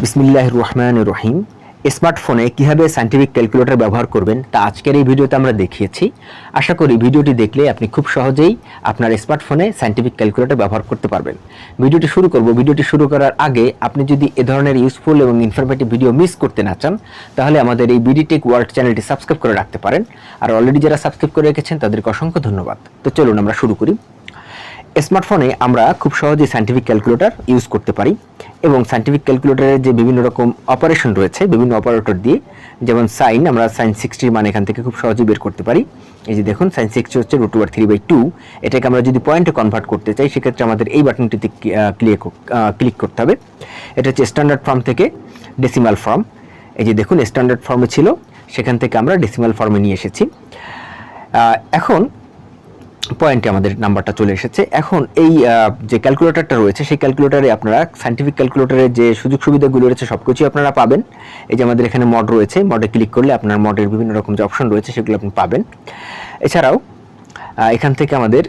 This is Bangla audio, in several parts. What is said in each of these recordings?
বিসমিল্লাহির রহমানির রহিম। স্মার্টফোনে কিভাবে সায়েন্টিফিক ক্যালকুলেটর ব্যবহার করবেন তা আজকের এই ভিডিওতে আমরা দেখিয়েছি। আশা করি ভিডিওটি দেখলে আপনি খুব সহজেই আপনার স্মার্টফোনে সায়েন্টিফিক ক্যালকুলেটর ব্যবহার করতে পারবেন। ভিডিওটি শুরু করব। ভিডিওটি শুরু করার আগে আপনি যদি এ ধরনের ইউজফুল এবং ইনফরমেটিভ ভিডিও মিস করতে না চান তাহলে আমাদের এই বিডি টেক ওয়ার্ল্ড চ্যানেলটি সাবস্ক্রাইব করে রাখতে পারেন। আর অলরেডি যারা সাবস্ক্রাইব করে রেখেছেন তাদেরকে অসংখ্য ধন্যবাদ। তো চলুন আমরা শুরু করি। স্মার্টফোনে আমরা খুব সহজেই সায়েন্টিফিক ক্যালকুলেটর ইউজ করতে পারি এবং সায়েন্টিফিক ক্যালকুলেটরের যে বিভিন্ন রকম অপারেশন রয়েছে বিভিন্ন অপারেটর দিয়ে, যেমন সাইন, আমরা সাইন 60 মান এখান থেকে খুব সহজেই বের করতে পারি। এই যে দেখুন, সাইন 60 হচ্ছে √3/2। এটাকে আমরা যদি পয়েন্টে কনভার্ট করতে চাই সেক্ষেত্রে আমাদের এই বাটনটিতে ক্লিক করতে হবে। এটা হচ্ছে স্ট্যান্ডার্ড ফর্ম থেকে ডেসিমাল ফর্ম। এই যে দেখুন, স্ট্যান্ডার্ড ফর্মে ছিল, সেখান থেকে আমরা ডেসিমাল ফর্মে নিয়ে এসেছি। এখন পয়েন্টে আমাদের নাম্বারটা চলে এসেছে। এখন এই যে ক্যালকুলেটরটা রয়েছে সেই ক্যালকুলেটরে আপনারা সায়েন্টিফিক ক্যালকুলেটরের যে সুযোগ সুবিধাগুলো রয়েছে সব কিছুই আপনারা পাবেন। এই যে আমাদের এখানে মড রয়েছে, মডে ক্লিক করলে আপনার মডের বিভিন্ন রকম যে অপশন রয়েছে সেগুলো আপনি পাবেন। এছাড়াও এখান থেকে আমাদের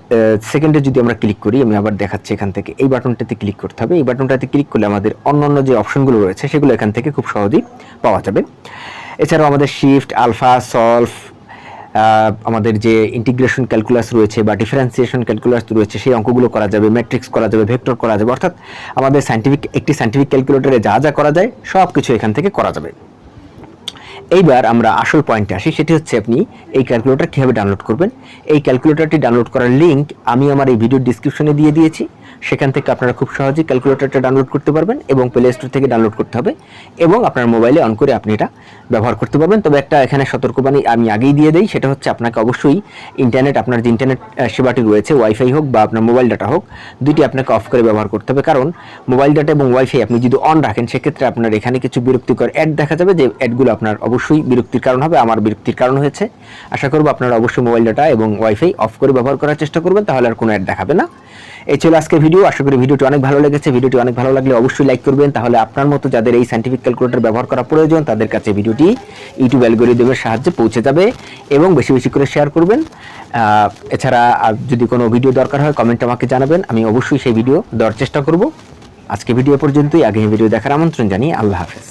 সেকেন্ডে যদি আমরা ক্লিক করি, আমি আবার দেখাচ্ছি, এখান থেকে এই বাটনটাতে ক্লিক করতে হবে। এই বাটনটাতে ক্লিক করলে আমাদের অন্যান্য যে অপশনগুলো রয়েছে সেগুলো এখান থেকে খুব সহজেই পাওয়া যাবে। এছাড়াও আমাদের শিফট, আলফা, সলভ, আমাদের যে ইন্টিগ্রেশন ক্যালকুলাস রয়েছে বা ডিফারেন্সিয়েশন ক্যালকুলাস রয়েছে সেই অঙ্কগুলো করা যাবে, ম্যাট্রিক্স করা যাবে, ভেক্টর করা যাবে। অর্থাৎ আমাদের একটি সায়েন্টিফিক ক্যালকুলেটরে যা যা করা যায় সব কিছু এখান থেকে করা যাবে। এইবার আমরা আসল পয়েন্টে আসি, সেটি হচ্ছে আপনি এই ক্যালকুলেটর কীভাবে ডাউনলোড করবেন। এই ক্যালকুলেটরটি ডাউনলোড করার লিঙ্ক আমি আমার এই ভিডিও ডিসক্রিপশনে দিয়ে দিয়েছি। সেখান থেকে আপনারা খুব সহজেই ক্যালকুলেটরটা ডাউনলোড করতে পারবেন এবং প্লে স্টোর থেকে ডাউনলোড করতে হবে এবং আপনার মোবাইলে অন করে আপনি এটা ব্যবহার করতে পারবেন। তবে একটা এখানে সতর্কবাণী আমি আগেই দিয়ে দিই, সেটা হচ্ছে আপনাকে অবশ্যই আপনার যে ইন্টারনেট সেবাটি রয়েছে, ওয়াইফাই হোক বা আপনার মোবাইল ডাটা হোক, দুইটি আপনাকে অফ করে ব্যবহার করতে হবে। কারণ মোবাইল ডাটা এবং ওয়াইফাই আপনি যদি অন রাখেন সেক্ষেত্রে আপনার এখানে কিছু বিরক্তিকর অ্যাড দেখা যাবে, যে অ্যাডগুলো আপনার অবশ্যই বিরক্তির কারণ হবে। আমার বিরক্তির কারণ হয়েছে। আশা করব আপনারা অবশ্যই মোবাইল ডাটা এবং ওয়াইফাই অফ করে ব্যবহার করার চেষ্টা করবেন, তাহলে আর কোনো অ্যাড দেখাবে না। এই ছিল আজকে ভিডিও। আশা করি ভিডিওটি অনেক ভালো লেগেছে। ভিডিওটি অনেক ভালো লাগলে অবশ্যই লাইক করবেন, তাহলে আপনার মতো যাদের এই সায়েন্টিফিক ক্যালকুলেটর ব্যবহার করা প্রয়োজন তাদের কাছে ভিডিওটি ইউটিউব অ্যালগরিদমের সাহায্যে পৌঁছে যাবে এবং বেশি বেশি করে শেয়ার করবেন। এছাড়া যদি কোনো ভিডিও দরকার হয় কমেন্টে আমাকে জানাবেন, আমি অবশ্যই সেই ভিডিও দেওয়ার চেষ্টা করব। আজকে ভিডিও পর্যন্তই। আগামী ভিডিও দেখার আমন্ত্রণ জানিয়ে আল্লাহ হাফেজ।